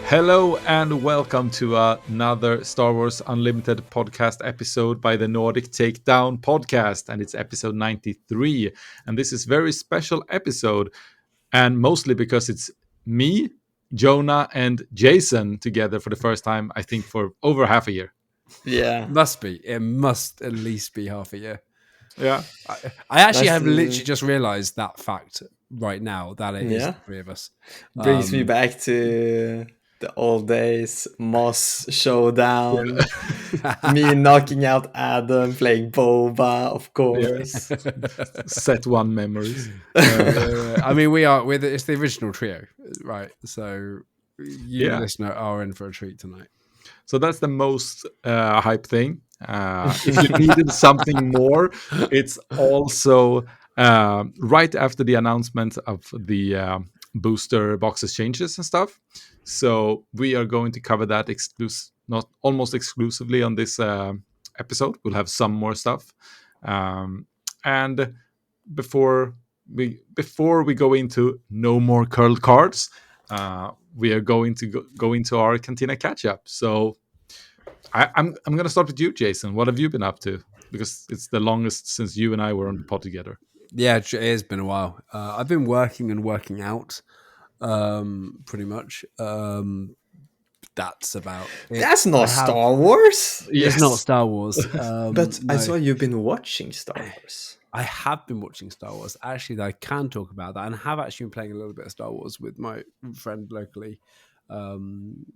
Hello and welcome to another Star Wars Unlimited podcast episode by the Nordic Takedown podcast, and it's episode 93. And this is a very special episode, and mostly because it's me, Jonah, and Jason together for the first time, I think, for over half a year. Yeah, Must be. It must at least be half a year. Yeah. I actually That's have literally just realised that fact right now that it is the three of us. brings me back to the old days, Moss showdown, me knocking out Adam, playing Boba, of course. Set one memories. I mean, it's the original trio, right? So you, listener, are in for a treat tonight. So that's the most hype thing. If you needed something more, it's also right after the announcement of the booster boxes changes and stuff. So we are going to cover that not almost exclusively on this episode. We'll have some more stuff. And before we go into no more curled cards, we are going to go into our Cantina catch up. So I'm going to start with you, Jason. What have you been up to? Because it's the longest since you and I were on the pod together. Yeah, it has been a while. I've been working and working out, pretty much. That's about it. That's not Star Wars. Yes. It's not Star Wars. But I saw you've been watching Star Wars. I have been watching Star Wars. Actually, I can talk about that, and have actually been playing a little bit of Star Wars with my friend locally. And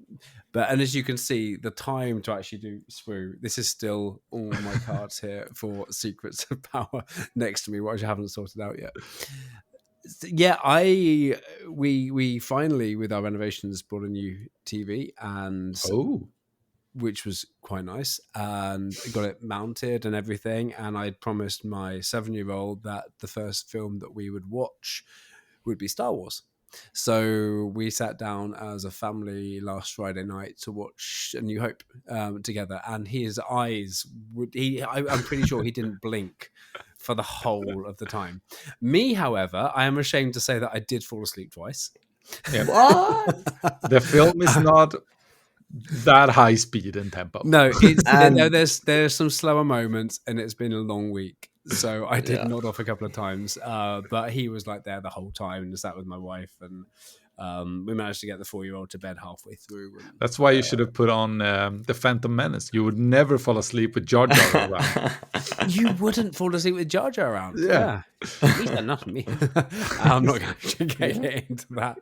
as you can see, the time to actually do Swoo, this is still all my cards here for Secrets of Power next to me, which I haven't sorted out yet. Yeah, we finally, with our renovations, bought a new TV, and which was quite nice, and got it mounted and everything. And I'd promised my 7-year-old that the first film that we would watch would be Star Wars. So we sat down as a family last Friday night to watch A New Hope together, and his eyes I'm pretty sure he didn't blink for the whole of the time. Me, however, I am ashamed to say that I did fall asleep twice. Yeah. What? The film is not that high speed and tempo. No, there's some slower moments, and it's been a long week. So I did nod off a couple of times, but he was like there the whole time and sat with my wife, and we managed to get the 4-year-old to bed halfway through. And, that's why you should have put on the Phantom Menace. You would never fall asleep with Jar Jar around. You wouldn't fall asleep with Jar Jar around. Yeah. At least not me. I'm not going to get into that.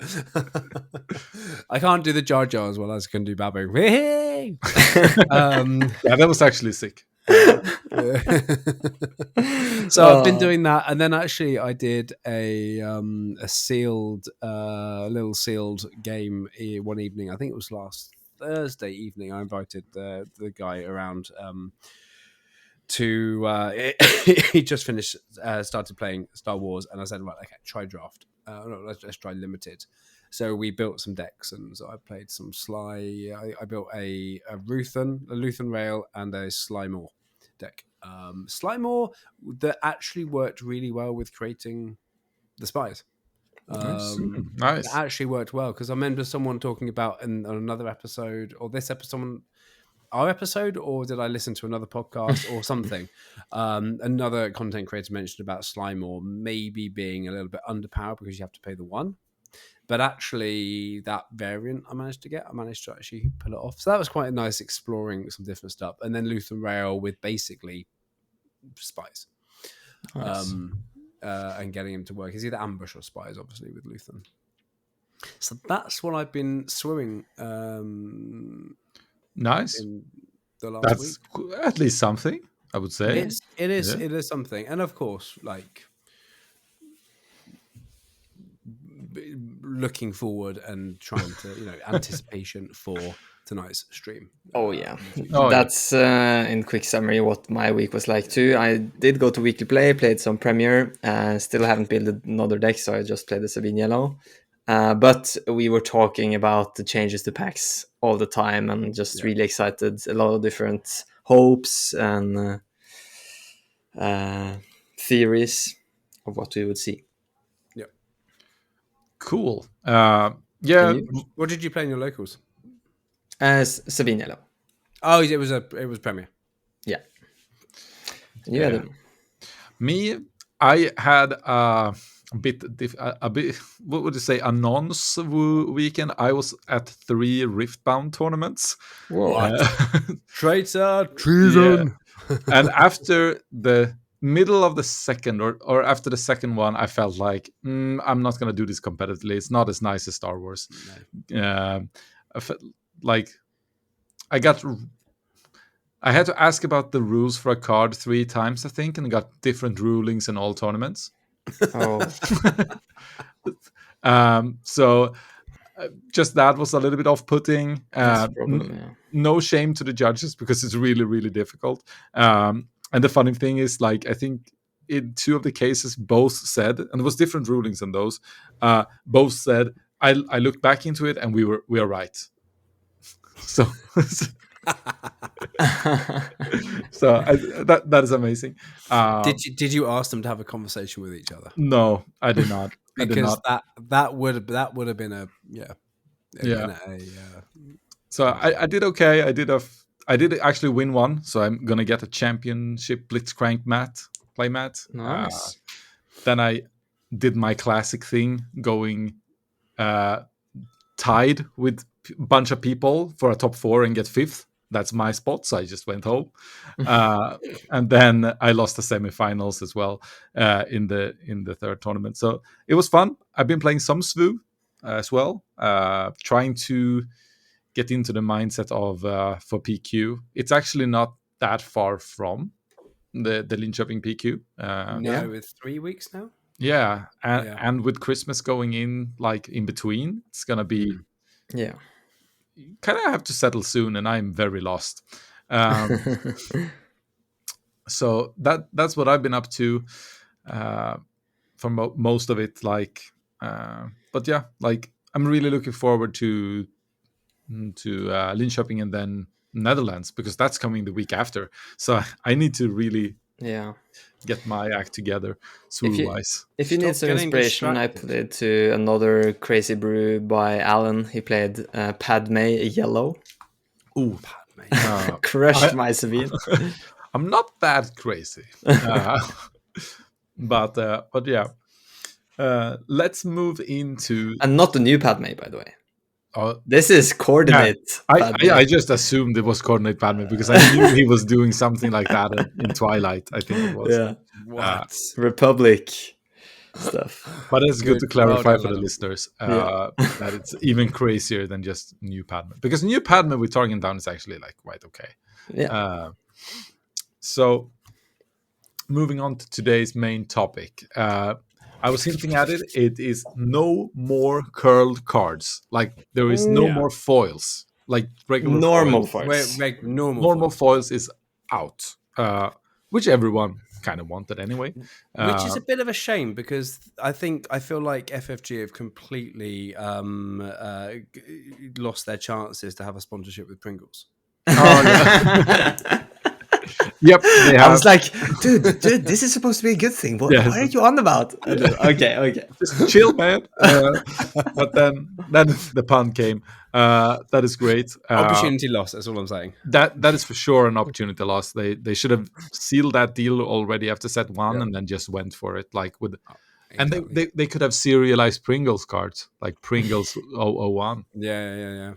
I can't do the Jar Jar as well as I can do Babu. Yeah, that was actually sick. So I've been doing that, and then actually I did a sealed little sealed game one evening. I think it was last Thursday evening. I invited the guy around to he just finished started playing Star Wars, and I said, right, okay, try draft. No, let's try limited. So we built some decks, and so I played some Sly. I built a Luthen Rail, and a Slymore deck. Slymore that actually worked really well with creating the spies. Nice. It actually worked well, because I remember someone talking about on another episode, or this episode, our episode, or did I listen to another podcast or something? Another content creator mentioned about Slymore maybe being a little bit underpowered because you have to pay the one. But actually, that variant I managed to actually pull it off. So that was quite nice, exploring some different stuff. And then Luthen Rail with basically spies. Nice. And getting him to work. It's either ambush or spies, obviously, with Luthen. So that's what I've been swooing. Nice. In the last week. That's at least something, I would say. It is something. And of course, like, looking forward and trying to, anticipation for tonight's stream. Oh yeah, that's in quick summary what my week was like too. I did go to Weekly Play, played some Premiere, still haven't built another deck, so I just played the Sabine Yellow. But we were talking about the changes to packs all the time, and just really excited. A lot of different hopes and theories of what we would see. Cool. What did you play in your locals? As Sabine Yellow. Oh, it was Premier. Yeah. You had them. Me, I had a bit, what would you say, a nonce weekend. I was at 3 Riftbound tournaments. Whoa. Traitor, Yeah. treason. And after the middle of the second, or after the second one, I felt like I'm not going to do this competitively. It's not as nice as Star Wars. I felt like I had to ask about the rules for a card 3 times, I think, and got different rulings in all tournaments. Oh. So just that was a little bit off-putting. That's a problem, yeah. No shame to the judges because it's really, really difficult. And the funny thing is, like, I think in 2 of the cases, both said, and there was different rulings on those. Both said, I looked back into it, and we are right. So, that is amazing. Did you ask them to have a conversation with each other? No, I did not. Because that would have been a So I did okay. I did actually win one, so I'm gonna get a championship Blitzcrank play mat. Nice. Then I did my classic thing, going tied with a bunch of people for a top 4 and get 5th. That's my spot, so I just went home. And then I lost the semifinals as well in the third tournament. So it was fun. I've been playing some SVU as well, trying to get into the mindset of for PQ. It's actually not that far from the Linköping PQ. It's 3 weeks now. Yeah, and with Christmas going in, like in between, it's gonna be kind of have to settle soon, and I'm very lost. So that's what I've been up to for most of it. Like, but yeah, like I'm really looking forward to Linköping and then Netherlands, because that's coming the week after. So I need to really get my act together SWU-wise. If you need some inspiration, I played to another crazy brew by Alan. He played Padme Yellow. Ooh, Padme. Crushed my Sabine. I'm not that crazy. But yeah. Let's move into... And not the new Padme, by the way. This is Coordinate. Yeah, I just assumed it was Coordinate Padme because I knew he was doing something like that in Twilight, I think it was. Yeah. What? Republic stuff. But it's good to clarify for the listeners that it's even crazier than just new Padme. Because new Padme with Target Down is actually like quite okay. Yeah. So moving on to today's main topic. I was hinting at it. It is no more curled cards. Like there is no more foils. Like regular normal foils. Normal foils is out, which everyone kind of wanted anyway. Which is a bit of a shame because I feel like FFG have completely lost their chances to have a sponsorship with Pringles. Oh, yeah. Yep, I was like, dude, this is supposed to be a good thing. What are you on about? Okay. Just chill, man. But then the pun came. That is great. Opportunity lost. That's all I'm saying. That is for sure an opportunity loss. They should have sealed that deal already after set 1 and then just went for it. Like with, exactly. And they could have serialized Pringles cards, like Pringles 001. Yeah.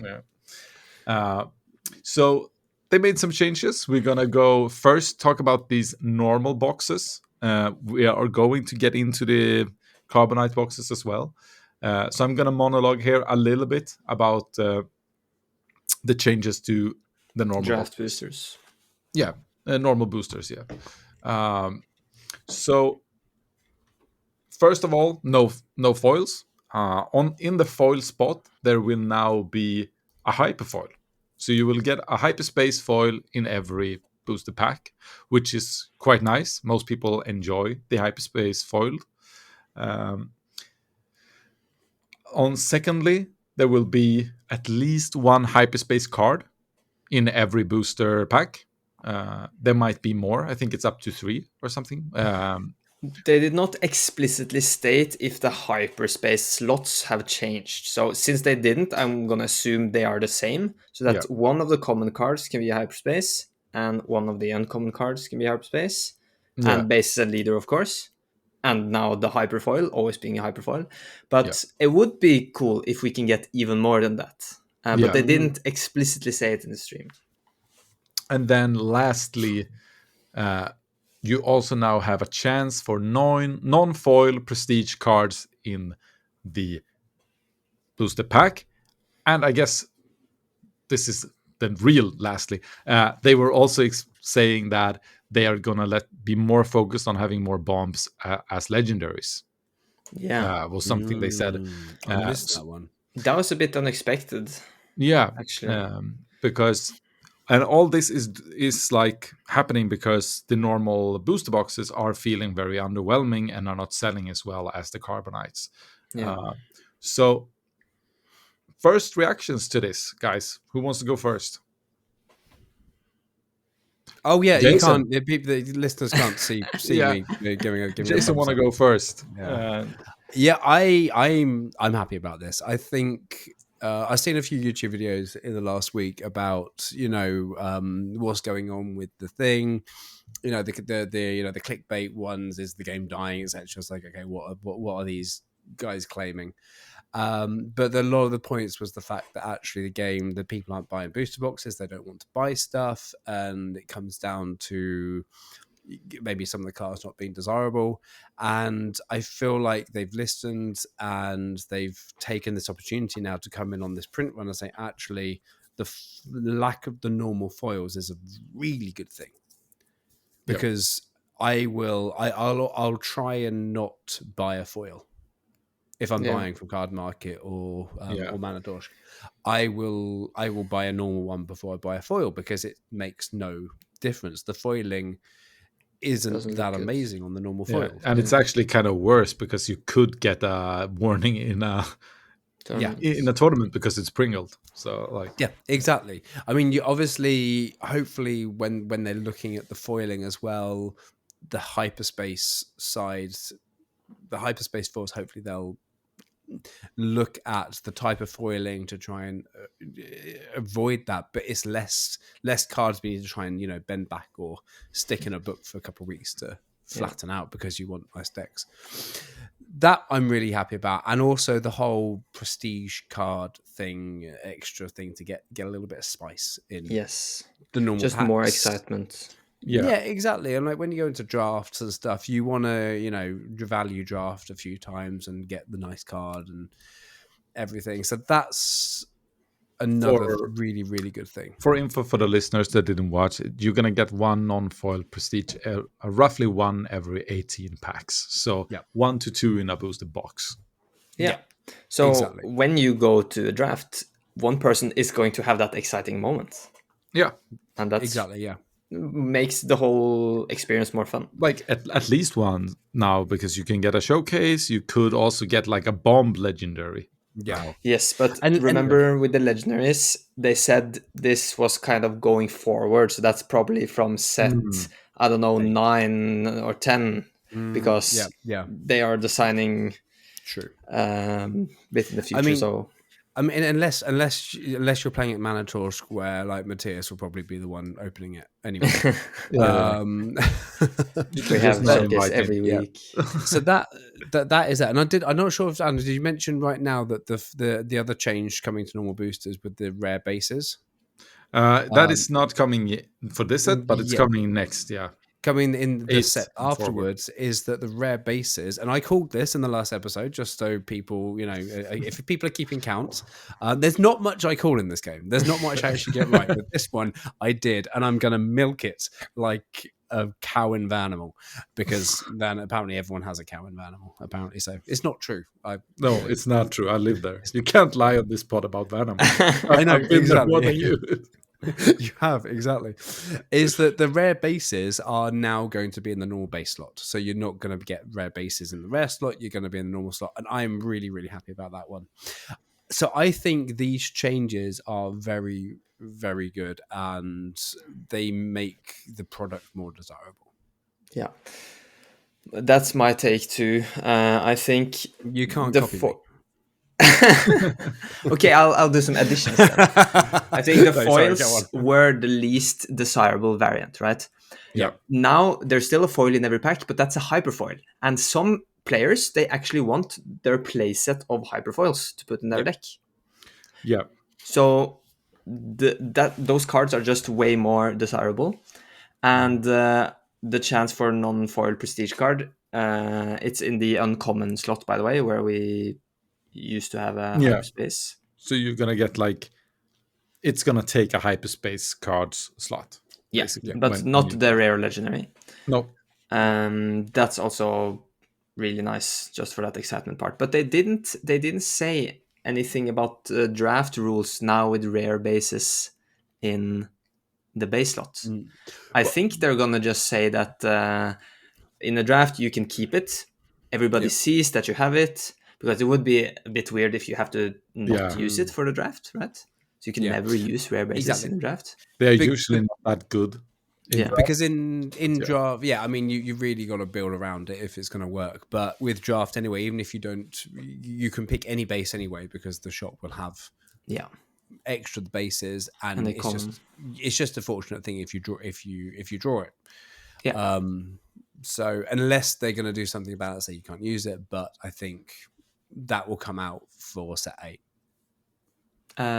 So they made some changes. We're going to go first talk about these normal boxes. We are going to get into the Carbonite boxes as well. So I'm going to monologue here a little bit about the changes to the normal draft boxes. boosters. Yeah, normal boosters, yeah. So first of all, no foils. In the foil spot, there will now be a hyperfoil. So you will get a hyperspace foil in every booster pack, which is quite nice. Most people enjoy the hyperspace foil. Secondly, there will be at least one hyperspace card in every booster pack. There might be more. I think it's up to 3 or something. They did not explicitly state if the hyperspace slots have changed. So since they didn't, I'm gonna assume they are the same. So that one of the common cards can be hyperspace, and one of the uncommon cards can be hyperspace, Yeah. and base and leader, of course. And now the hyperfoil, always being a hyperfoil. Yeah. But it would be cool if we can get even more than that. But Yeah. they didn't explicitly say it in the stream. And then lastly, you also now have a chance for non-foil prestige cards in the booster pack. And I guess this is the real lastly. They were also saying that they are gonna be more focused on having more bombs as legendaries. Yeah, Was something they said. I missed that one. that was a bit unexpected. Yeah, Actually, because and all this is like happening because the normal booster boxes are feeling very underwhelming and are not selling as well as the carbonites. yeah. So first reactions to this, guys. Who wants to go first? Oh yeah, Jason. you can't. The listeners can't see Yeah. me giving Jason want to go first. Yeah, I'm happy about this. I think I've seen a few YouTube videos in the last week about what's going on with the thing. The clickbait ones is the game dying, etc. It's like, okay, what are these guys claiming? But a lot of the points was the fact that actually the people aren't buying booster boxes, they don't want to buy stuff, and it comes down to maybe some of the cards not being desirable. And I feel like they've listened and they've taken this opportunity now to come in on this print run and say, actually, the lack of the normal foils is a really good thing, because I'll try and not buy a foil if I'm buying from Card Market or Mana Dorsk. I will buy a normal one before I buy a foil, because it makes no difference. The foiling isn't that amazing on the normal foils. And it's actually kind of worse because you could get a warning in a tournament because it's Pringled. So yeah, exactly. I mean, you obviously, hopefully, when they're looking at the foiling as well, the hyperspace sides, the hyperspace foils, hopefully they'll look at the type of foiling to try and avoid that. But it's less cards we need to try and bend back or stick in a book for a couple of weeks to flatten out because you want nice decks. That I'm really happy about. And also the whole prestige card thing, extra thing to get a little bit of spice in the normal just packs. More excitement. Yeah, exactly. And like when you go into drafts and stuff, you want to, value draft a few times and get the nice card and everything. So that's another really, really good thing. For info for the listeners that didn't watch it, you're going to get one non-foil prestige, roughly one every 18 packs. So 1 to 2 in a boosted box. Yeah. So when you go to a draft, one person is going to have that exciting moment. Yeah. And that's makes the whole experience more fun. Like at least one now, because you can get a showcase. You could also get like a bomb legendary. Yeah. Yes, but remember with the legendaries, they said this was kind of going forward. So that's probably from set, 9 or 10, because they are designing bit in the future. I mean, unless you're playing at Mana Torsk, where like Matthias will probably be the one opening it anyway. We have showcase every week. So that is that. And I'm not sure if Anna, did you mention right now that the other change coming to normal boosters with the rare bases? That is not coming for this set, but it's coming next. Yeah. Coming in the set afterwards is that the rare bases, and I called this in the last episode just so people, if people are keeping count, there's not much I call in this game. There's not much I actually get right, but this one I did, and I'm going to milk it like a cow in Vanimal, because then apparently everyone has a cow in Vanimal, apparently. So it's not true. No, it's not true. I live there. You can't lie on this pod about Vanimal. I know, exactly. More than you. You have, exactly. Is that the rare bases are now going to be in the normal base slot. So you're not going to get rare bases in the rare slot. You're going to be in the normal slot. And I'm really, really happy about that one. So I think these changes are very, very good, and they make the product more desirable. Yeah. That's my take too. I think You can't the copy me. Okay, I'll do some additions then. I think the No, sorry, foils go on. were the least desirable variant, right? Yeah. Now there's still a foil in every pack, but that's a hyperfoil. And some players, they actually want their playset of hyperfoils to put in their deck. Yeah. So those cards are just way more desirable. And the chance for non-foil prestige card, it's in the uncommon slot, by the way, where we used to have a hyperspace. So you're gonna get like, it's gonna take a hyperspace cards slot. Yeah, Basically, but not the rare legendary. No. That's also really nice, just for that excitement part. But they didn't say anything about draft rules now with rare bases in the base slot. I think they're gonna just say that in a draft you can keep it. Everybody sees that you have it, because it would be a bit weird if you have to not use it for the draft, right? So you can never use rare bases in the draft. They're usually not that good. Because in draft, I mean, you really got to build around it if it's going to work. But with draft anyway, even if you don't, you can pick any base anyway, because the shop will have extra bases, and it's just a fortunate thing if you draw it. Yeah. So unless they're going to do something about it, say you can't use it, but I think that will come out for set 8.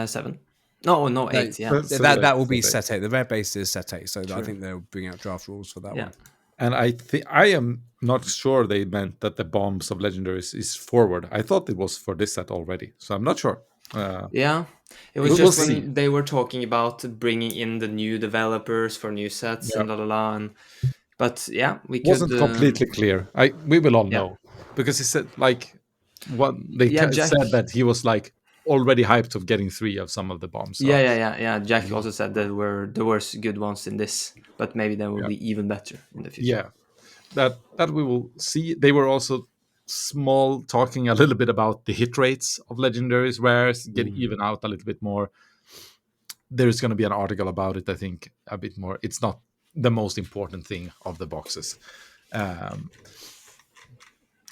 7. No, 8. That will be set 8. The rare base is set 8, so I think they'll bring out draft rules for that one. And I am not sure they meant that the bombs of legendaries is forward. I thought it was for this set already, so I'm not sure. It was just when they were talking about bringing in the new developers for new sets and but we wasn't completely clear. We will all know, because he said like what they said, that he was like already hyped of getting 3 of some of the bombs. So. Jack also said there were good ones in this, but maybe they will be even better in the future. That we will see. They were also talking a little bit about the hit rates of legendaries, rares, get even out a little bit more. There's going to be an article about it, I think, a bit more. It's not the most important thing of the boxes.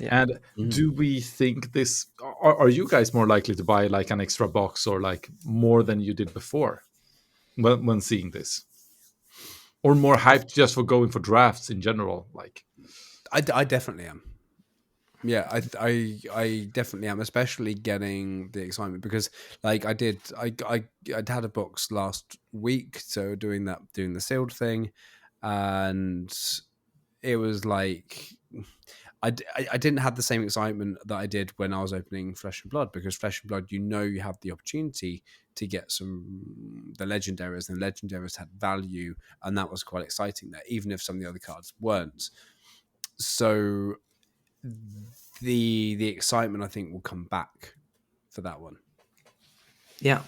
And do we think this, are you guys more likely to buy like an extra box or like more than you did before when seeing this, or more hyped just for going for drafts in general? Like I definitely am. Yeah, I definitely am, especially getting the excitement, because like I'd had a box last week, so doing the sealed thing, and it was like I didn't have the same excitement that I did when I was opening Flesh and Blood, because Flesh and Blood, you have the opportunity to get the legendaries, and the legendaries had value, and that was quite exciting there, even if some of the other cards weren't. So the excitement, I think, will come back for that one. Yeah,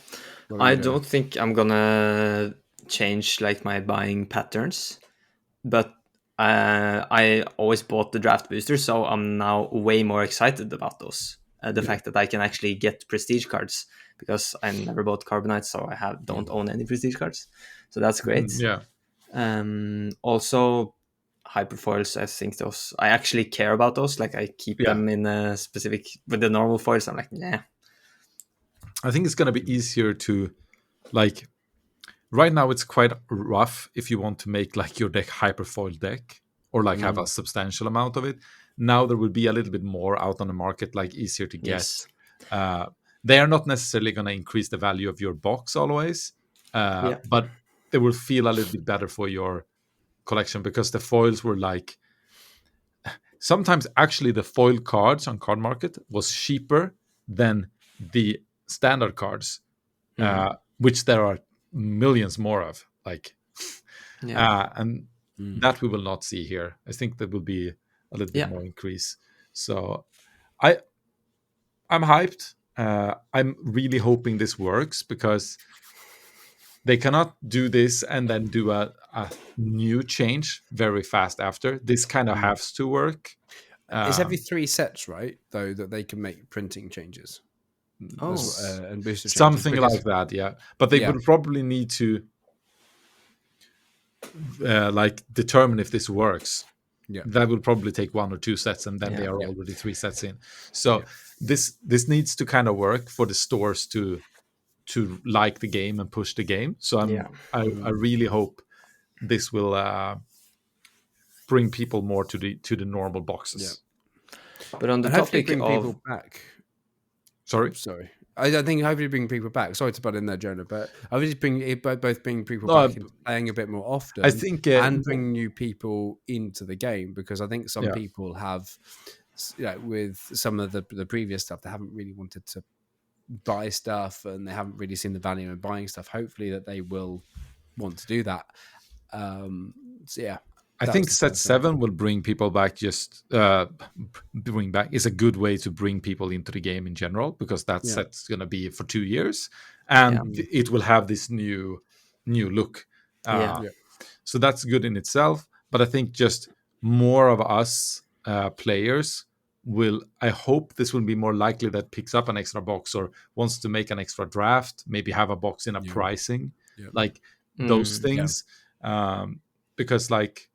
I don't think I'm gonna change like my buying patterns, but I always bought the draft boosters, so I'm now way more excited about those. The fact that I can actually get prestige cards, because I never bought Carbonite, so I don't own any prestige cards, so that's great. Also, hyperfoils, I think those, I actually care about those. Like I keep them in a specific, with the normal foils, I'm like, I think it's going to be easier to, like, right now it's quite rough if you want to make like your deck hyperfoil deck, or like have a substantial amount of it. Now there will be a little bit more out on the market, like easier to get. They are not necessarily going to increase the value of your box always, but they will feel a little bit better for your collection, because the foils were like, sometimes actually the foil cards on card market was cheaper than the standard cards, which there are millions more of, like and that we will not see here. I think there will be a little bit more increase. So I'm hyped. I'm really hoping this works, because they cannot do this and then do a new change very fast after. This kind of has to work. It's every 3 sets, right? Though, that they can make printing changes. And booster changes, something like that, But they would probably need to like determine if this works that will probably take 1 or 2 sets, and then they are already 3 sets in. So this needs to kind of work for the stores to like the game and push the game. So I really hope this will bring people more to the normal boxes. But on the and hopefully topic bring of people back. Sorry. I think hopefully bring people back. Sorry to butt in there, Jonah, but hopefully both bring people No, back into playing a bit more often. I think and bring new people into the game, because I think some people have, with some of the previous stuff, they haven't really wanted to buy stuff, and they haven't really seen the value in buying stuff. Hopefully that they will want to do that. So yeah. I think set 7 will bring people back. Just bring back is a good way to bring people into the game in general, because that set's going to be for 2 years, and it will have this new look. So that's good in itself. But I think just more of us players will. I hope this will be more likely that picks up an extra box or wants to make an extra draft, maybe have a box in a pricing, like those things, because like.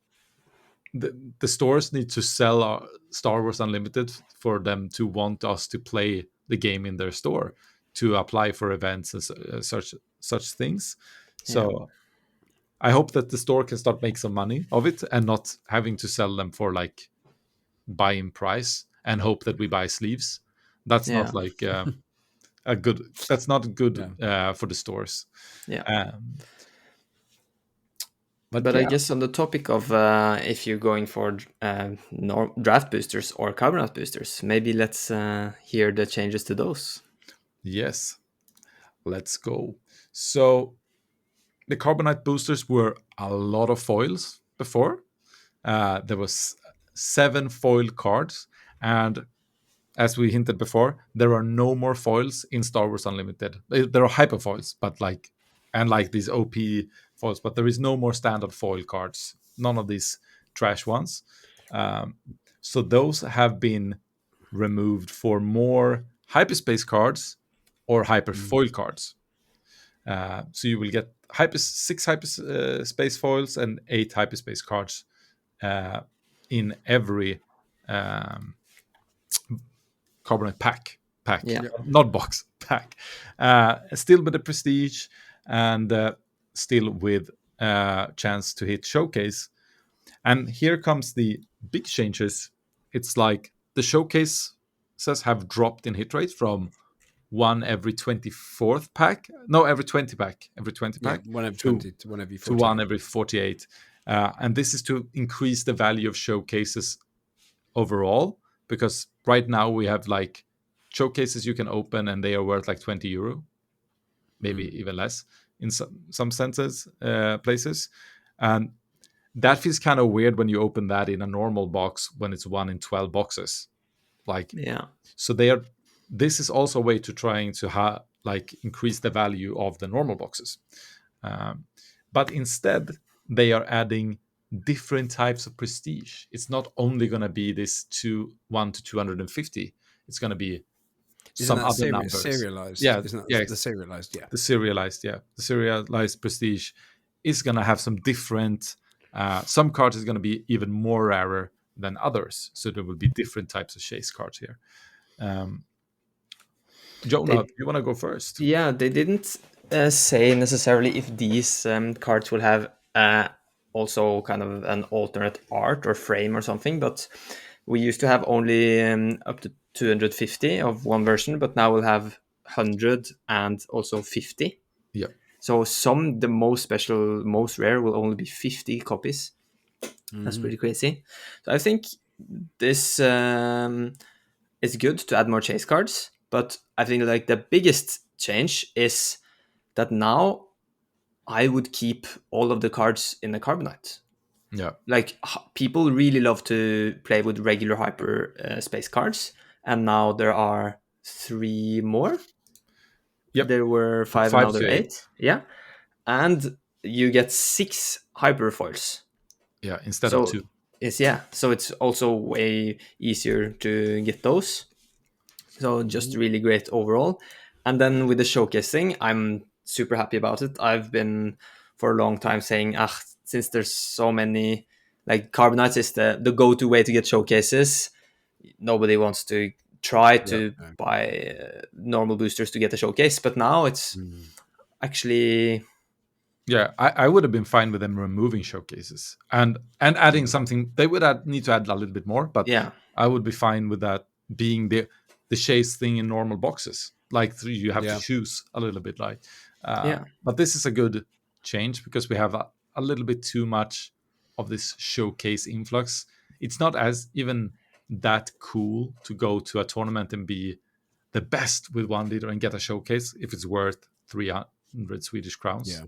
The stores need to sell Star Wars Unlimited for them to want us to play the game in their store, to apply for events and such things. So I hope that the store can start make some money of it, and not having to sell them for like buy-in price and hope that we buy sleeves. That's not like a good. That's not good for the stores. But I guess on the topic of if you're going for draft boosters or carbonite boosters, maybe let's hear the changes to those. Yes, let's go. So the carbonite boosters were a lot of foils before. There was 7 foil cards, and as we hinted before, there are no more foils in Star Wars Unlimited. There are hyper foils, but like these OP foils, but there is no more standard foil cards. None of these trash ones. So those have been removed for more hyperspace cards or hyper foil cards. So you will get 6 hyperspace foils and 8 hyperspace cards in every carbonite pack, not box, pack. Still with the prestige, and still with chance to hit showcase. And here comes the big changes. It's like the showcases have dropped in hit rate from 1 every 24th pack. No, every 20 pack. Every 20 pack. 1 every 20 to 1 every 48. To 1 every 48. And this is to increase the value of showcases overall, because right now we have like showcases you can open and they are worth like €20, maybe even less in some senses, places. And that feels kind of weird when you open that in a normal box when it's 1 in 12 boxes. So this is also a way to trying to increase the value of the normal boxes. But instead, they are adding different types of prestige. It's not only going to be this 1 to 250. It's going to be some other numbers. Serialized. The serialized, The serialized, The serialized prestige is going to have some different. Some cards is going to be even more rarer than others. So there will be different types of chase cards here. Jonah, do you want to go first? Yeah, they didn't say necessarily if these cards will have also kind of an alternate art or frame or something, but we used to have only up to 250 of one version, but now we'll have 100 and also 50. Yeah. So the most special, most rare will only be 50 copies. That's pretty crazy. So I think this is good to add more chase cards, but I think like the biggest change is that now I would keep all of the cards in the carbonite. Yeah. Like people really love to play with regular hyper space cards, and now there are 3 more. Yep. There were 5 and now there are 8. Yeah. And you get 6 hyper foils. Yeah, instead of 2. So it's also way easier to get those. So just really great overall. And then with the showcase thing, I'm super happy about it. I've been for a long time saying, since there's so many like Carbonites is the go-to way to get showcases. Nobody wants to try to buy normal boosters to get a showcase, but now it's actually Yeah, I would have been fine with them removing showcases and adding something. They would need to add a little bit more, but yeah. I would be fine with that being the chase thing in normal boxes. Like you have to choose a little bit, like. But this is a good change because we have a little bit too much of this showcase influx. It's not as even that cool to go to a tournament and be the best with 1 liter and get a showcase if it's worth 300 Swedish crowns.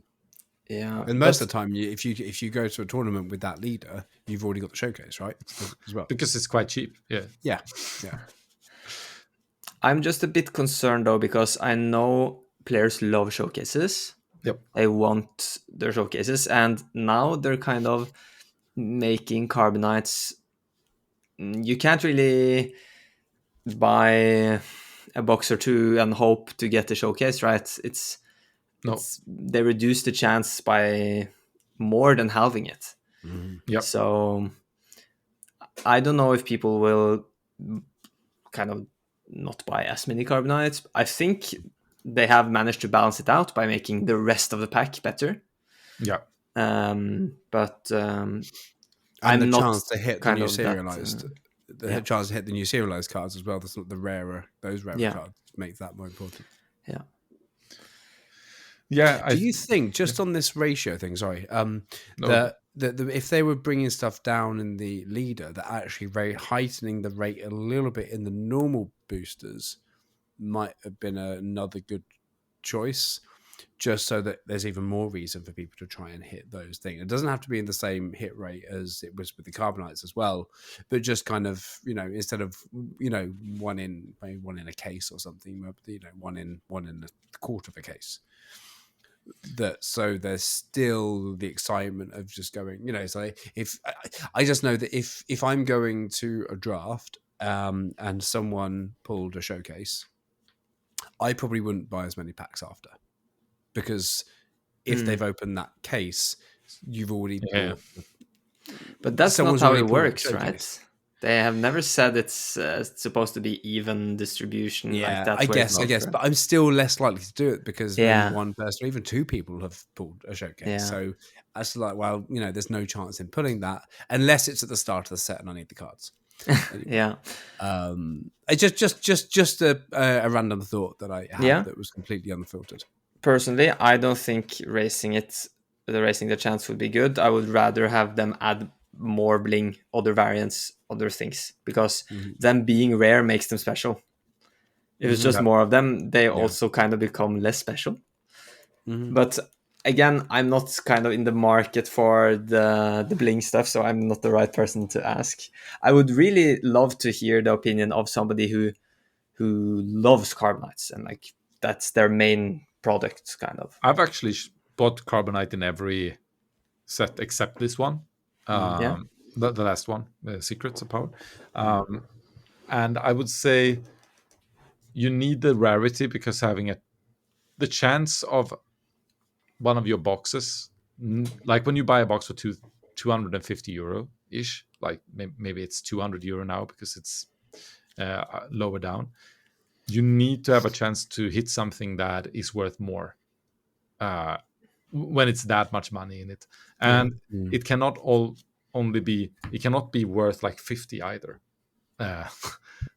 Yeah, and most of the time, if you go to a tournament with that leader, you've already got the showcase, right? As well, because it's quite cheap. Yeah. I'm just a bit concerned though because I know players love showcases. Yep. They want their showcases, and now they're kind of making Carbonites. You can't really buy a box or two and hope to get the showcase, right? They reduce the chance by more than halving it. Yep. So I don't know if people will kind of not buy as many Carbonites. I think they have managed to balance it out by making the rest of the pack better. Yeah. But and I'm the not chance to hit the kind new of serialized, that, chance to hit the new serialized cards as well. That's not the rarer; those rarer cards make that more important. Yeah. Yeah. Do you think just on this ratio thing? Sorry, that if they were bringing stuff down in the leader, that actually heightening the rate a little bit in the normal boosters might have been another good choice, just so that there's even more reason for people to try and hit those things. It doesn't have to be in the same hit rate as it was with the Carbonites as well, but just kind of, instead of, one in a case or something, one in a quarter of a case. So there's still the excitement of just going, so if I just know that if I'm going to a draft and someone pulled a showcase, I probably wouldn't buy as many packs after, because if they've opened that case, you've already bought. But that's not how it works, right? They have never said it's supposed to be even distribution. Yeah, like that. I guess, but I'm still less likely to do it because maybe one person or even two people have pulled a showcase. Yeah. So that's like, well, there's no chance in pulling that unless it's at the start of the set and I need the cards. Yeah. It's just a random thought that I had that was completely unfiltered. Personally, I don't think raising the chance would be good. I would rather have them add more bling, other variants, other things, because them being rare makes them special. If it's just more of them, they also kind of become less special. But again, I'm not kind of in the market for the bling stuff, so I'm not the right person to ask. I would really love to hear the opinion of somebody who loves Carbonites and like that's their main product, kind of. I've actually bought Carbonite in every set except this one. The last one, the Secrets of Power. And I would say you need the rarity, because having the chance of one of your boxes, like when you buy a box for 250 euro ish, like maybe it's 200 euro now because it's lower down. You need to have a chance to hit something that is worth more when it's that much money in it, and it cannot it cannot be worth like 50 either.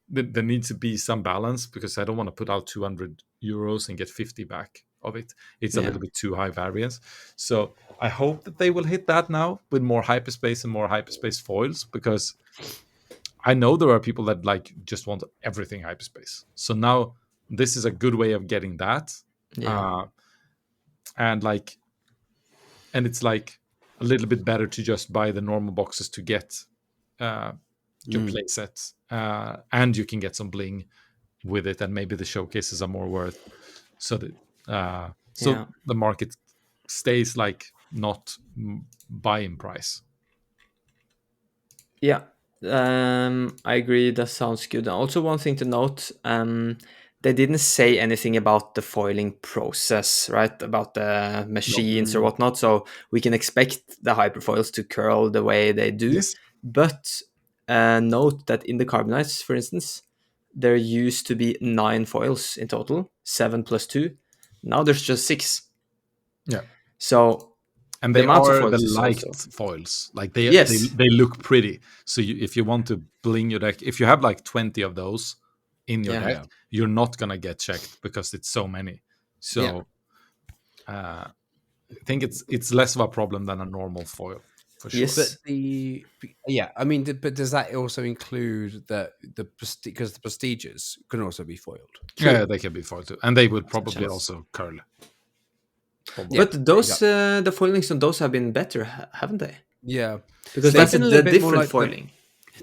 There needs to be some balance, because I don't want to put out 200 euros and get 50 back of it. It's a little bit too high variance. So I hope that they will hit that now with more hyperspace and more hyperspace foils, because I know there are people that like just want everything hyperspace. So now this is a good way of getting that. And it's like a little bit better to just buy the normal boxes to get your play sets, and you can get some bling with it, and maybe the showcases are more worth, so that the market stays like not buying price. I agree, that sounds good. Also, one thing to note, they didn't say anything about the foiling process, right? About the machines or whatnot. So we can expect the hyperfoils to curl the way they do. Yes. But note that in the carbonites, for instance, there used to be 9 foils in total, 7 plus 2. Now there's just 6. Yeah. So And the they amount of are foils the is liked also... foils. Like they Yes. they look pretty. So if you want to bling your deck, if you have like 20 of those in your deck, you're not gonna get checked because it's so many. So I think it's less of a problem than a normal foil for sure. Yes. But I mean, but does that also include that because the prestiges can also be foiled? Yeah, they can be foiled too, and they would probably also curl. Probably. But those the foilings on those have been better, haven't they? Yeah, because that's the different foiling.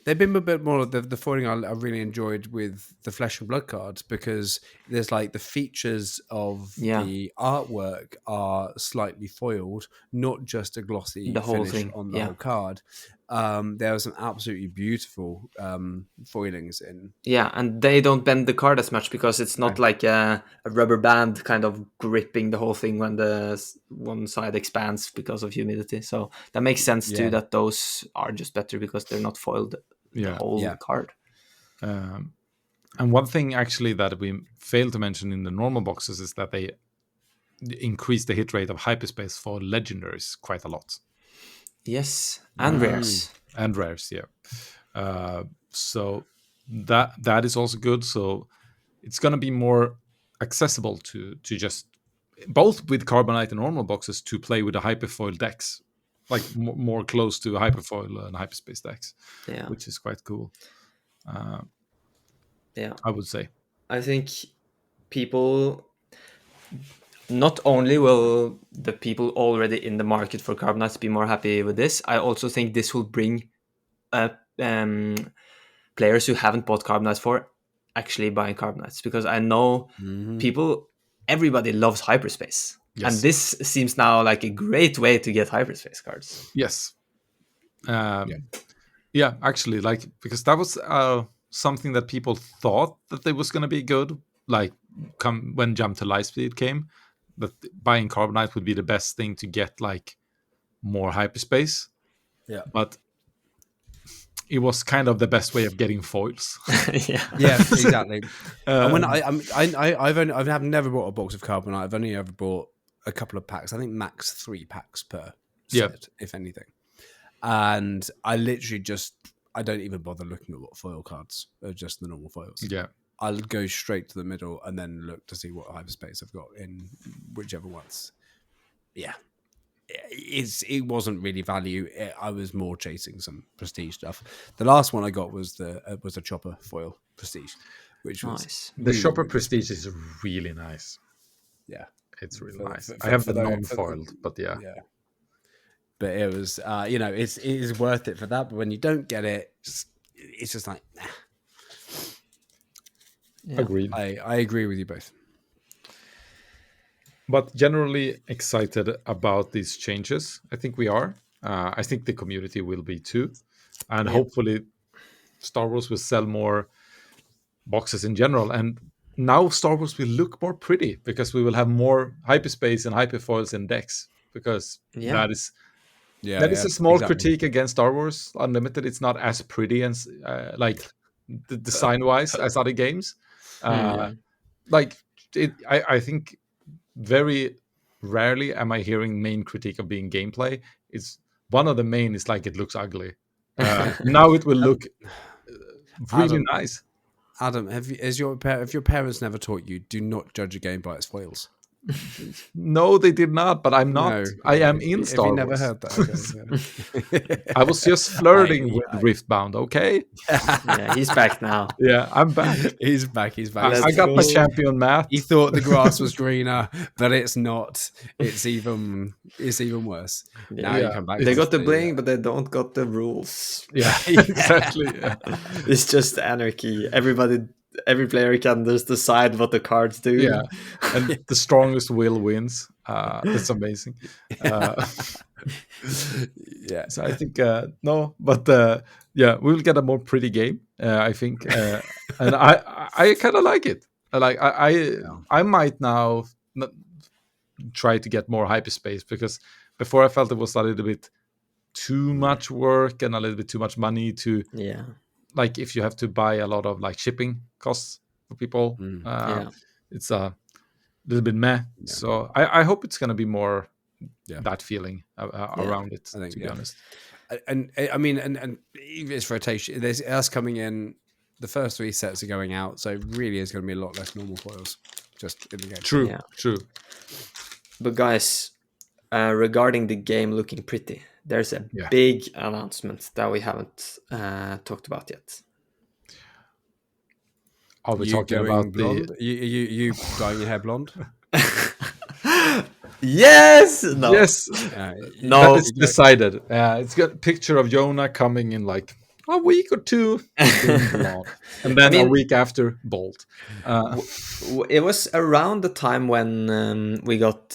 They've been a bit more the foiling I really enjoyed with the Flesh and Blood cards, because there's like the features of the artwork are slightly foiled, not just a glossy finish on the whole card. There are some absolutely beautiful foilings in. Yeah, and they don't bend the card as much because it's not like a rubber band kind of gripping the whole thing when the one side expands because of humidity. So that makes sense too, that those are just better because they're not foiled the whole card. And one thing actually that we failed to mention in the normal boxes is that they increase the hit rate of hyperspace for legendaries quite a lot. Yes, and rares. And rares, yeah. So that is also good. So it's going to be more accessible to just both with Carbonite and normal boxes to play with the hyperfoil decks, like more close to hyperfoil and hyperspace decks, which is quite cool. I would say. I think people, not only will the people already in the market for Carbonites be more happy with this, I also think this will bring players who haven't bought Carbonites for actually buying Carbonites, because I know everybody loves hyperspace. Yes. And this seems now like a great way to get hyperspace cards. Yes. Yeah, actually, like, because that was something that people thought that they was going to be good, like when Jump to Lightspeed came, that buying Carbonite would be the best thing to get like more hyperspace. Yeah. But it was kind of the best way of getting foils. Yeah, exactly. And when I've never bought a box of Carbonite. I've only ever bought a couple of packs. I think max 3 packs per set, if anything. And I literally I don't even bother looking at what foil cards are, just the normal foils. Yeah. I'll go straight to the middle and then look to see what hyperspace I've got in whichever ones. Yeah. It wasn't really value. I was more chasing some prestige stuff. The last one I got was a Chopper foil prestige, which was nice. The really, Chopper prestige is really nice. Yeah, it's really nice. I have the non-foiled, but yeah. But it was, it is worth it for that. But when you don't get it, it's just like, nah. Yeah. Agreed. I agree with you both. But generally excited about these changes. I think we are. I think the community will be too. And hopefully Star Wars will sell more boxes in general. And now Star Wars will look more pretty because we will have more hyperspace and hyperfoils in decks. Because that is a small critique against Star Wars Unlimited. It's not as pretty and like the design-wise as other games. Like I think very rarely am I hearing main critique of being gameplay. It's one of the main is like it looks ugly. Now it will look really nice. Adam, have your parents never taught you, do not judge a game by its foils? No, they did not, but I'm not. No, I am in Star Wars. Have you never heard that? Okay, I was just flirting with Riftbound, okay? Yeah, he's back now. Yeah, I'm back. He's back. I got my champion Matt. He thought the grass was greener, but it's not. It's even worse. Now you come back. They got the bling, but they don't got the rules. Yeah, exactly. It's just anarchy. Every player can just decide what the cards do. Yeah, and the strongest will wins. That's amazing. So I think no, but we will get a more pretty game. I think, and I kind of like it. Like I might now try to get more hyperspace, because before I felt it was a little bit too much work and a little bit too much money to, like, if you have to buy a lot of like shipping costs for people, it's a little bit meh. So I hope it's going to be more that feeling around it, I think, to be honest. And I mean, and it's rotation. There's us coming in. The first 3 sets are going out, so really is going to be a lot less normal foils just in the game. True. But guys, regarding the game looking pretty, there's a big announcement that we haven't talked about yet. Are we talking about blonde? You dyeing your hair blonde? Yes. No. Yes. No. That is decided. It's got a picture of Jonah coming in like a week or two, and then a week after, bald. It was around the time when we got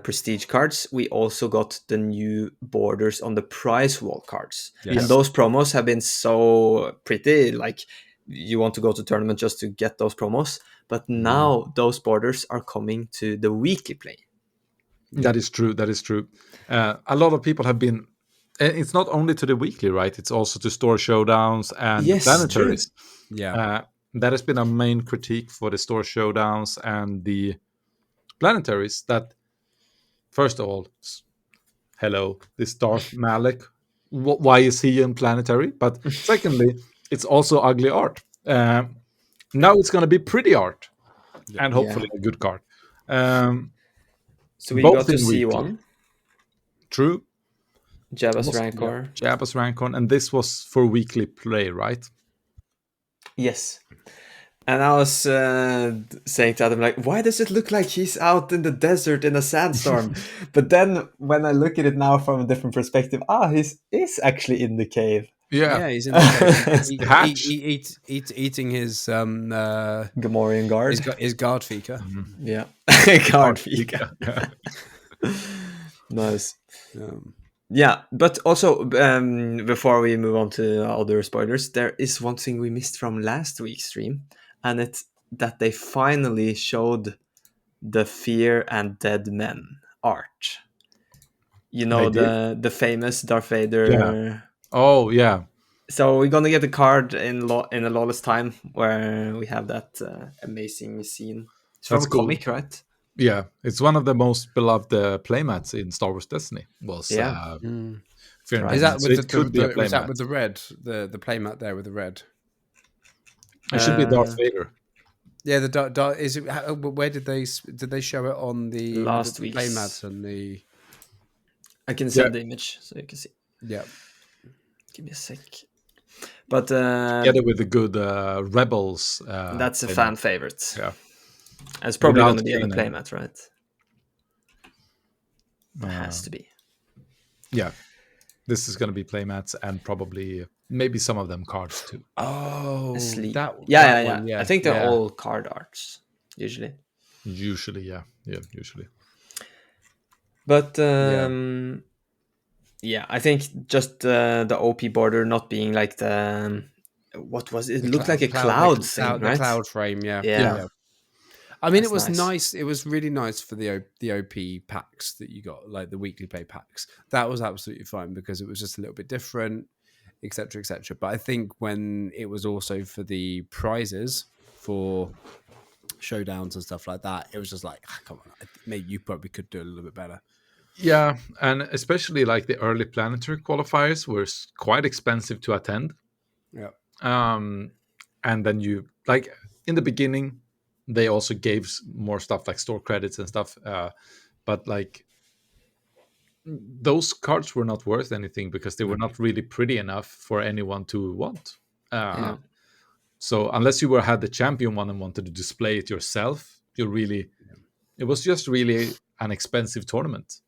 prestige cards. We also got the new borders on the prize wall cards, and those promos have been so pretty. Like, you want to go to tournament just to get those promos, but now those borders are coming to the weekly play. That is true. A lot of people have been. It's not only to the weekly, right? It's also to store showdowns and planetaries. Yeah, that has been a main critique for the store showdowns and the planetaries. That, first of all, hello, this Darth Malik. Why is he in planetary? But secondly, it's also ugly art. Now it's going to be pretty art, and hopefully a good card. So we got to see one. True. Jabba's Rancor. Jabba's Rancor, and this was for weekly play, right? Yes. And I was saying to Adam, like, why does it look like he's out in the desert in a sandstorm? But then when I look at it now from a different perspective, he's actually in the cave. Yeah, he's in the cave. Eating his Gamorrean guard. His guard fika. Mm-hmm. Yeah. Guard fika. Nice. Yeah, but also, before we move on to other spoilers, there is one thing we missed from last week's stream, and it's that they finally showed the Fear and Dead Men art. You know, the famous Darth Vader. Yeah. Oh, yeah. So we're going to get a card in A Lawless Time where we have that amazing scene. It's from a comic, right? Yeah, it's one of the most beloved playmats in Star Wars Destiny. Was Fear and Is that with is that with the red, the playmat there with the red? It should be Darth Vader. Yeah, the is it? Where did they show it on the last week's playmat and the? I can send the image so you can see. Yeah, give me a sec. But together with the good Rebels, that's a fan favorite. Yeah. It's probably going to be on the playmat, right? It has to be. Yeah. This is going to be playmats and probably maybe some of them cards too. Oh, yeah. I think they're all card arts, usually. Usually, yeah. Usually. But, I think just the OP border not being like the... what was it? It looked like a cloud thing, right? The cloud frame, yeah. I mean, it was nice. It was really nice for the OP packs that you got, like the weekly play packs. That was absolutely fine because it was just a little bit different, etc., etc. But I think when it was also for the prizes for showdowns and stuff like that, it was just like, come on, maybe you probably could do a little bit better. Yeah, and especially like the early planetary qualifiers were quite expensive to attend. Yeah. And then you, like, in the beginning, they also gave more stuff like store credits and stuff. But like those cards were not worth anything because they were not really pretty enough for anyone to want. So unless you had the champion one and wanted to display it yourself, it was just really an expensive tournament.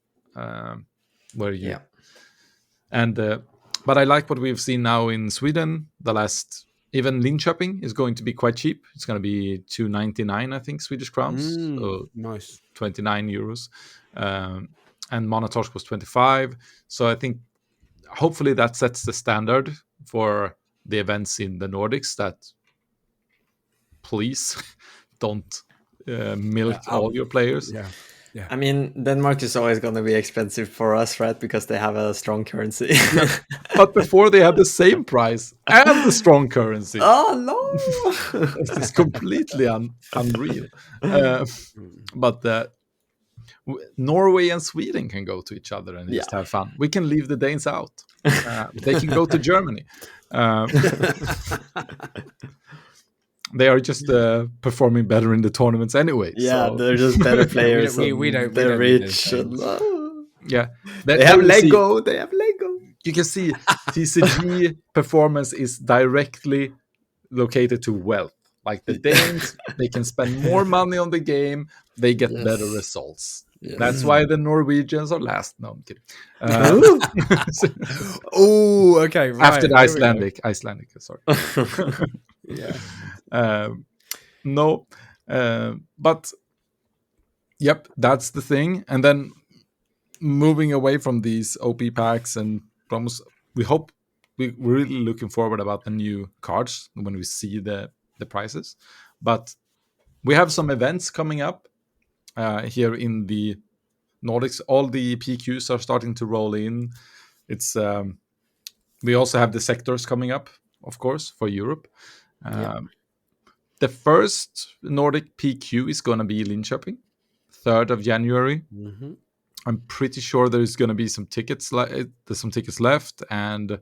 Where you but I like what we've seen now in Sweden. Even Linköping is going to be quite cheap. It's going to be 299, I think, Swedish crowns. So nice. 29 euros. And Monotorsk was 25. So I think hopefully that sets the standard for the events in the Nordics, that please don't milk all your players. Yeah. Yeah. I mean, Denmark is always going to be expensive for us, right? Because they have a strong currency. But before they had the same price and the strong currency. Oh no! It's completely unreal. But Norway and Sweden can go to each other and just have fun. We can leave the Danes out. They can go to Germany. They are just performing better in the tournaments anyway. Yeah, so. they're just better players. we don't. They're rich. Yeah, they have Lego. They have Lego. You can see TCG performance is directly located to wealth. Like the Danes, they can spend more money on the game. They get better results. Yes. That's why the Norwegians are last. No, I'm kidding. Oh, okay. Right. After the Icelandic, sorry. Yeah. No, but yep, that's the thing. And then moving away from these OP packs and promos, we're really looking forward about the new cards when we see the prices. But we have some events coming up here in the Nordics. All the PQs are starting to roll in. It's we also have the sectors coming up, of course, for Europe. The first Nordic PQ is going to be Linköping, 3rd of January. Mm-hmm. I'm pretty sure there's going to be some tickets. There's some tickets left, and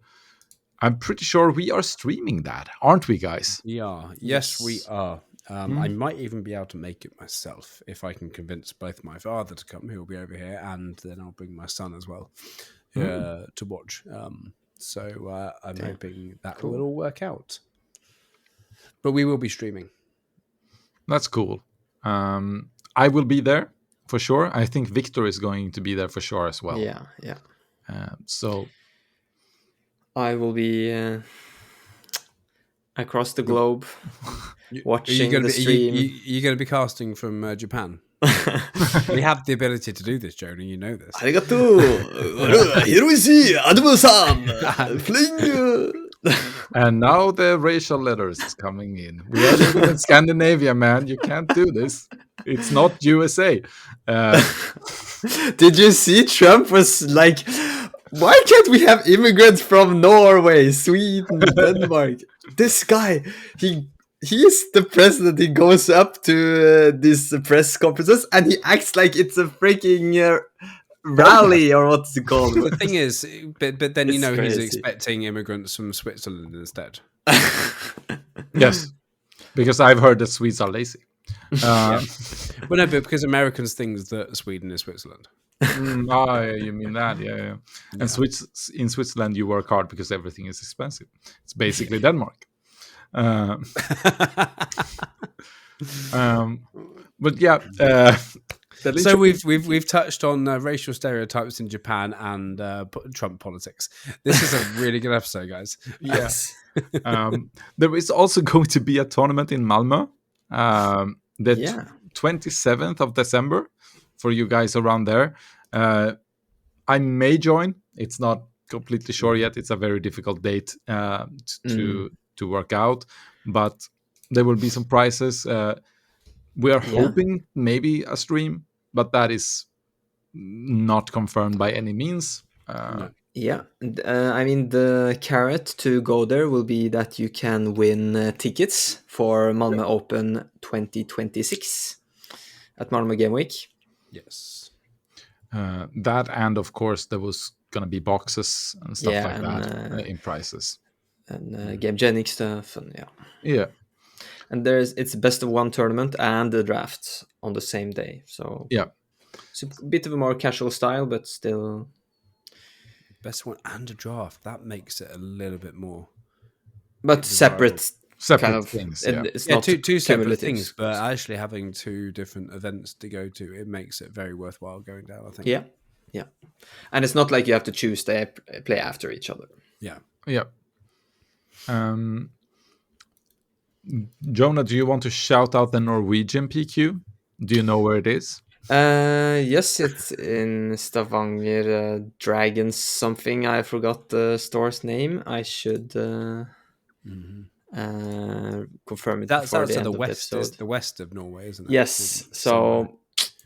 I'm pretty sure we are streaming that, aren't we, guys? We are. Yes, we are. I might even be able to make it myself if I can convince both my father to come, who will be over here, and then I'll bring my son as well to watch. So I'm hoping that will all work out. But we will be streaming. That's cool. I will be there for sure. I think Victor is going to be there for sure as well. Yeah. So I will be across the globe watching the stream. You're going to be casting from Japan. We have the ability to do this, Jonah. You know this. Arigato. Hiroshi Adamo-san. Fling. And now the racial letters is coming in. We are living in Scandinavia, man. You can't do this. It's not USA. Did you see Trump was like, why can't we have immigrants from Norway, Sweden, Denmark? This guy, he's the president. He goes up to these press conferences and he acts like it's a freaking rally or what's it called. The thing is, but then It's crazy. He's expecting immigrants from Switzerland instead. Yes, because I've heard that Swedes are lazy. Well, no, but because Americans think that Sweden is Switzerland. You mean that? Yeah. And in Switzerland, you work hard because everything is expensive. It's basically Denmark. But yeah. So we've touched on racial stereotypes in Japan and Trump politics. This is a really good episode, guys. Yes. There is also going to be a tournament in Malmö, the 27th of December, for you guys around there. I may join. It's not completely sure yet. It's a very difficult date to work out, but there will be some prizes. We are hoping maybe a stream, but that is not confirmed by any means. No. Yeah, I mean, the carrot to go there will be that you can win tickets for Malmö Open 2026 at Malmö Game Week. Yes. That, and of course, there was going to be boxes and stuff like that in prizes. And Game Genic stuff, and Yeah. And it's best of one tournament and the draft on the same day. So it's a bit of a more casual style, but still... Best one and a draft. That makes it a little bit more. But separate kind of things. It's not two separate things, but actually having two different events to go to, it makes it very worthwhile going down, I think. Yeah. And it's not like you have to choose, they play after each other. Yeah. Jonah, do you want to shout out the Norwegian PQ? Do you know where it is? Yes, it's in Stavanger, Dragons something. I forgot the store's name. I should confirm it That's before out the to end the of the west, episode. the west of Norway, isn't it? Yes, Somewhere. so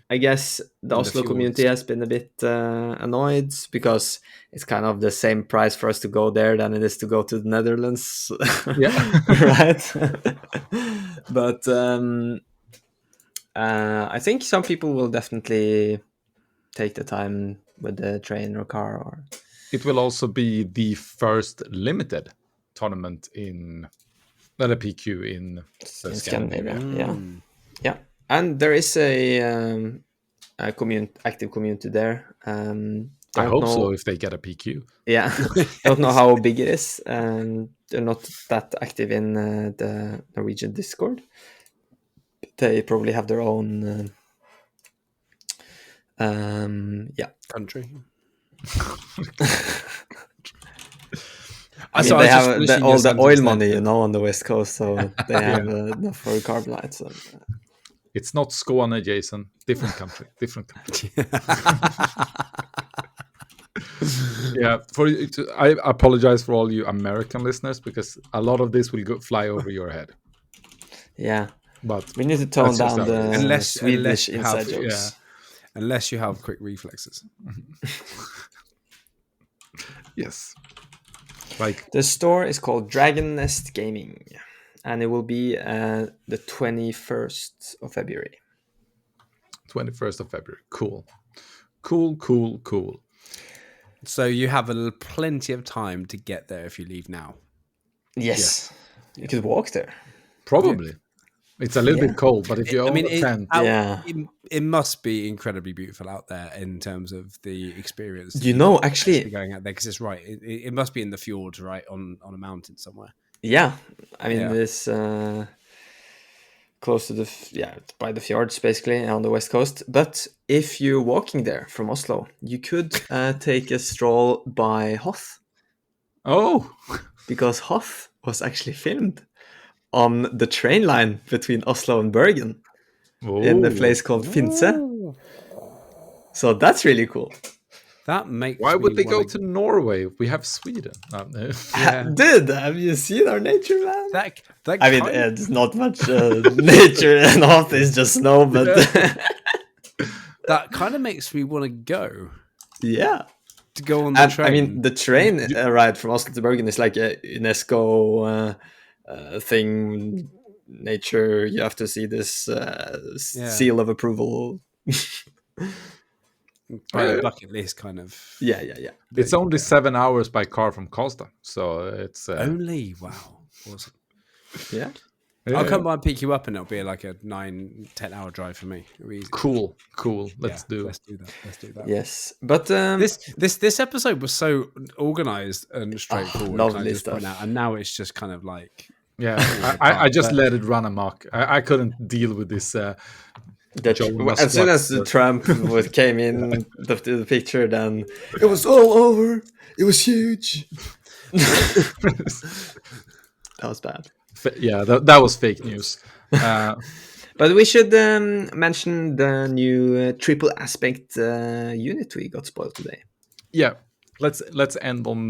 I guess the In the Oslo community fjords. has been a bit annoyed because it's kind of the same price for us to go there than it is to go to the Netherlands. Yeah. Right? But I think some people will definitely take the time with the train or car. Or It will also be the first limited tournament in a PQ in in Scandinavia. Scandinavia. Yeah. And there is a active community there. I Don't hope so know. if they get a PQ. Yeah, don't know how big it is. They're not that active in the Norwegian Discord. They probably have their own. Yeah. Country. I mean, So they was just have finishing all your the sentence oil then. money, on the west coast, so they have Yeah. enough for carbon lights. So. It's not Skåne, Jason. Different country. Different country. Yeah. I apologize for all you American listeners because a lot of this will fly over your head. Yeah, But we need to tone that's just down how it is. the Unless Swedish you inside have- jokes. Unless you have quick reflexes. Yes. Like The store is called Dragon Nest Gaming, and it will be the 21st of February. 21st of February. Cool. So you have plenty of time to get there if you leave now. Yes. You could walk there. Probably. It's a little Yeah. bit cold, but if you own a tent, It must be incredibly beautiful out there in terms of the experience. that You know, get actually, going out there because it's right. It must be in the fjords, right, on a mountain somewhere. yeah. I mean, Yeah. this close to by the fjords, basically on the west coast. But if you're walking there from Oslo, you could take a stroll by Hoth, oh, because Hoth was actually filmed on the train line between Oslo and Bergen in a place called Finse. So that's really cool. That makes. Why would me they go wanna- to Norway? We have Sweden. Yeah. Dude, have you seen our nature, man? That I mean, kind of- it's not much nature, and Hoth is just snow, but that kind of makes me want to go yeah. to go on the train. I mean, the train ride from Oslo to Bergen is like a UNESCO thing. Nature, you have to see this seal of approval. Bucket list kind of. Yeah. It's only 7 hours by car from Costa, so it's Only awesome. Yeah. I'll come by and pick you up, and it'll be like a 9-10 hour drive for me. It'll be easy. Cool. Let's do that. Yes, but This episode was so organized and straightforward. lovely can I just stuff. point out, and now it's just kind of like Yeah, I just let it run amok. I couldn't deal with this. Jonah as soon as Squat. Trump came in the picture, then it was all over. It was huge. That was bad. Yeah, that was fake news. But we should mention the new triple aspect unit we got spoiled today. Yeah, let's end on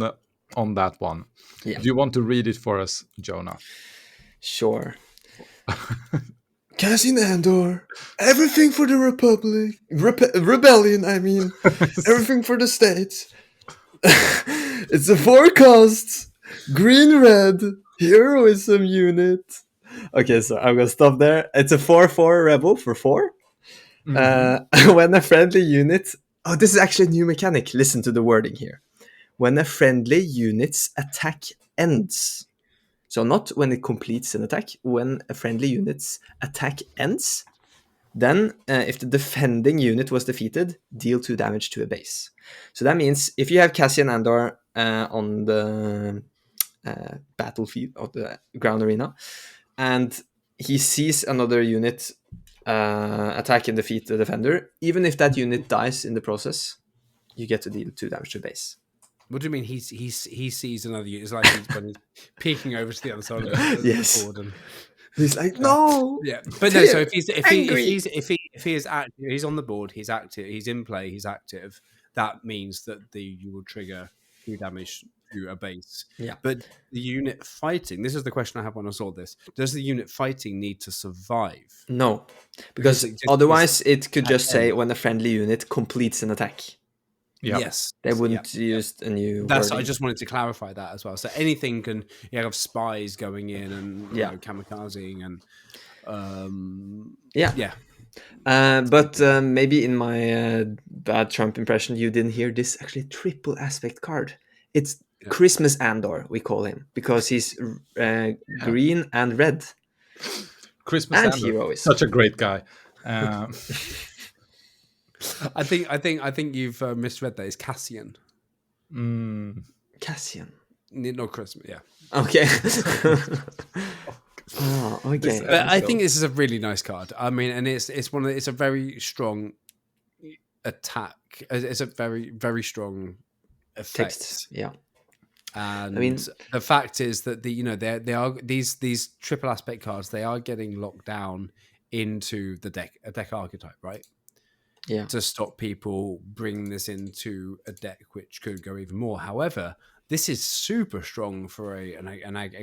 that one. Yeah. Do you want to read it for us, Jonah? Sure. Cassian Andor, everything for the Republic. Rebellion, I mean. Everything for the States. It's a forecast. Green-red. Heroism unit. Okay, so I'm gonna stop there. It's a 4/4 rebel for 4. When a friendly unit... Oh, this is actually a new mechanic. Listen to the wording here. When a friendly unit's attack ends... So not when it completes an attack, when a friendly unit's attack ends, then if the defending unit was defeated, deal 2 damage to a base. So that means if you have Cassian Andor on the battlefield of the ground arena, and he sees another unit attack and defeat the defender, even if that unit dies in the process, you get to deal 2 damage to a base. What do you mean? He sees another unit. It's like when he's peeking over to the other side of the Yes. board. And, He's like, no. yeah, but no. So if Angry. he is active, he's on the board. He's active. He's in play. He's active. That means that you will trigger 2 damage into a base. Yeah. But the unit fighting, this is the question I have when I saw this. Does the unit fighting need to survive? No, because otherwise it could just say when a friendly unit completes an attack. Yeah. Yes. They wouldn't use a new That's. wording. I just wanted to clarify that as well. So anything can have spies going in and kamikazing and but maybe in my bad Trump impression, you didn't hear this actually triple aspect card. It's Christmas Andor, we call him, because he's green and red. Christmas and Andor, hero is such a great guy. I think you've misread that. It's Cassian. Cassian. No, Christmas. Yeah. Okay. Oh, okay. But I think this is a really nice card. I mean, and it's a very strong attack. It's a very, very strong effect. Text. Yeah. And I mean, the fact is that they are these triple aspect cards. They are getting locked down into a deck archetype, right? Yeah. To stop people bringing this into a deck, which could go even more. However, this is super strong for a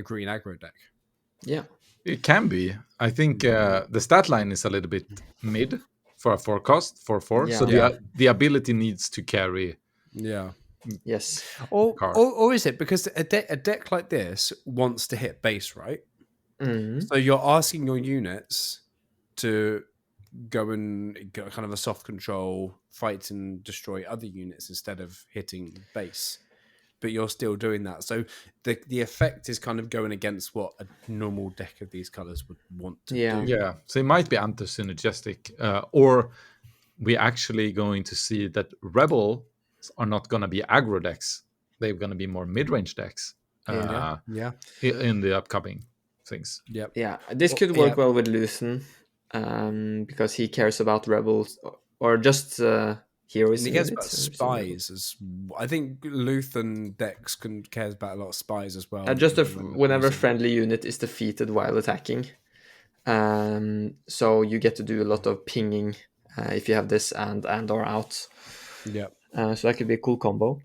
green aggro deck. Yeah, it can be. I think the stat line is a little bit mid for a 4-cost for 4. Yeah. So the ability needs to carry. Yeah. Yes. Or is it because a deck like this wants to hit base, right? Mm-hmm. So you're asking your units to go and go kind of a soft control, fight and destroy other units instead of hitting base. But you're still doing that. So the effect is kind of going against what a normal deck of these colors would want to do. Yeah. So it might be anti-synergistic. Or we're actually going to see that Rebels are not going to be aggro decks. They're going to be more mid-range decks in the upcoming things. Yep. Yeah. This could work well with Luthen because he cares about Rebels or just heroes. And he cares about spies. I think Luthen decks cares about a lot of spies as well. Just whenever a friendly unit is defeated while attacking. So you get to do a lot of pinging if you have this and or out. Yeah. So that could be a cool combo.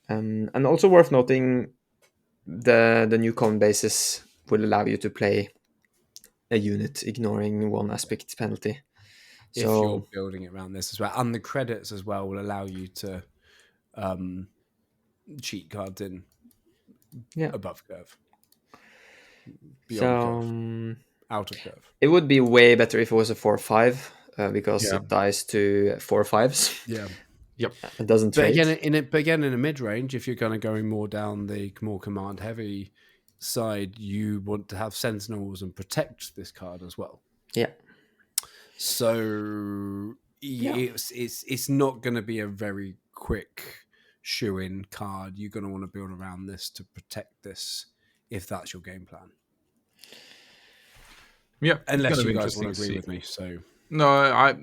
And also worth noting, the new common basis will allow you to play a unit ignoring one aspect penalty. If you're building it around this as well. And the credits as well will allow you to cheat cards in above curve. Beyond curve. Out of curve. It would be way better if it was a 4-5 because it dies to 4-5s. Yeah. Yep. It doesn't trade. Again, in a mid-range, if you're kind of going more down the more command-heavy side, you want to have sentinels and protect this card as well. Yeah. So it's not going to be a very quick shoe-in card. You're going to want to build around this to protect this if that's your game plan. Yeah, unless you guys want to agree with me. So no, I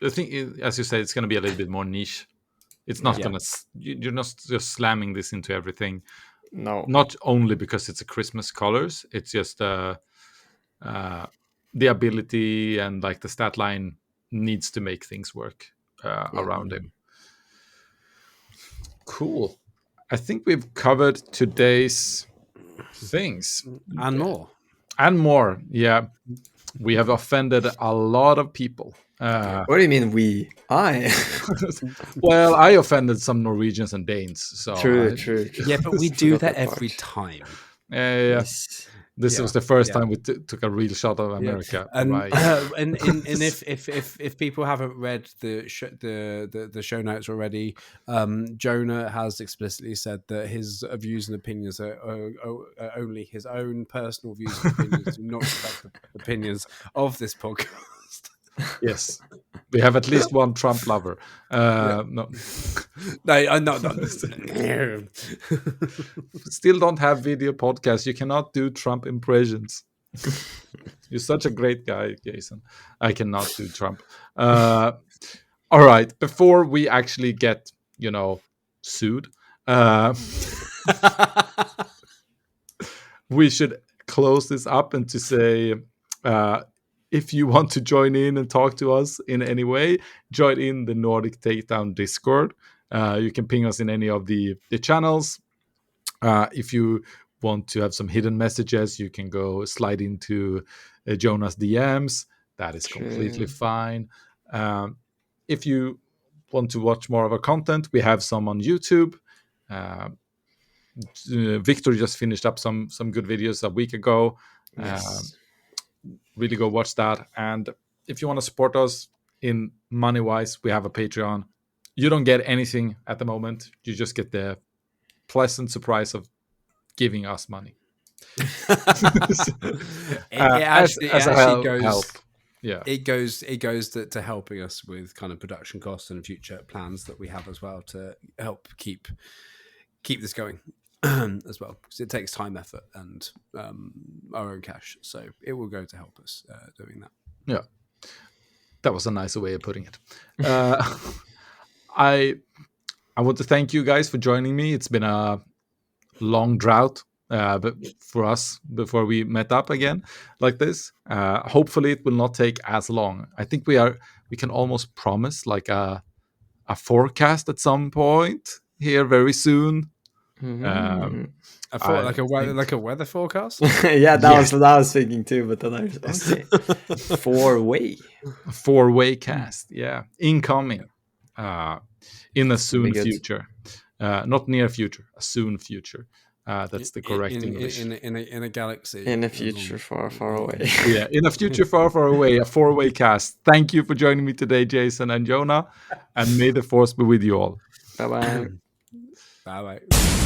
think, as you said, it's going to be a little bit more niche. It's not going to. You're not just slamming this into everything. No, not only because it's a Christmas colors. It's just the ability and like the stat line needs to make things work around him. Cool. I think we've covered today's things and more. And more, yeah. We have offended a lot of people. What do you mean we? I? Well, I offended some Norwegians and Danes. So true. Yeah, but we do that every time. Yes. This was the first time we took a real shot of America. And, right. and if people haven't read the show notes already, Jonah has explicitly said that his views and opinions are only his own personal views and opinions, do not reflect the opinions of this podcast. Yes, we have at least one Trump lover. No, I'm not. Still don't have video podcast. You cannot do Trump impressions. You're such a great guy, Jason. I cannot do Trump. All right, before we actually get, sued, we should close this up and to say. If you want to join in and talk to us in any way, join in the Nordic Takedown Discord. You can ping us in any of the channels. If you want to have some hidden messages, you can go slide into Jonah's DMs. That is completely True. fine. If you want to watch more of our content, we have some on YouTube. Uh, Victor just finished up some good videos a week ago. Yes. Really go watch that. And if you want to support us in money wise, we have a Patreon. You don't get anything at the moment. You just get the pleasant surprise of giving us money. It As a actually help. goes. Yeah, It goes to helping us with kind of production costs and future plans that we have as well to help keep this going as well, because it takes time, effort, and our own cash. So it will go to help us doing that. Yeah, that was a nicer way of putting it. I want to thank you guys for joining me. It's been a long drought, but for us before we met up again like this. Hopefully, it will not take as long. I think we can almost promise like a forecast at some point here very soon. I thought like a weather forecast. Yeah, that was what I was thinking too. But then I was okay. 4-way cast, yeah, incoming in a soon future, not near future, a soon future. That's the correct English. In a galaxy. In a future far, far away. Yeah, in a future far, far away, a 4-way cast. Thank you for joining me today, Jason and Jonah, and may the force be with you all. Bye-bye. Bye-bye.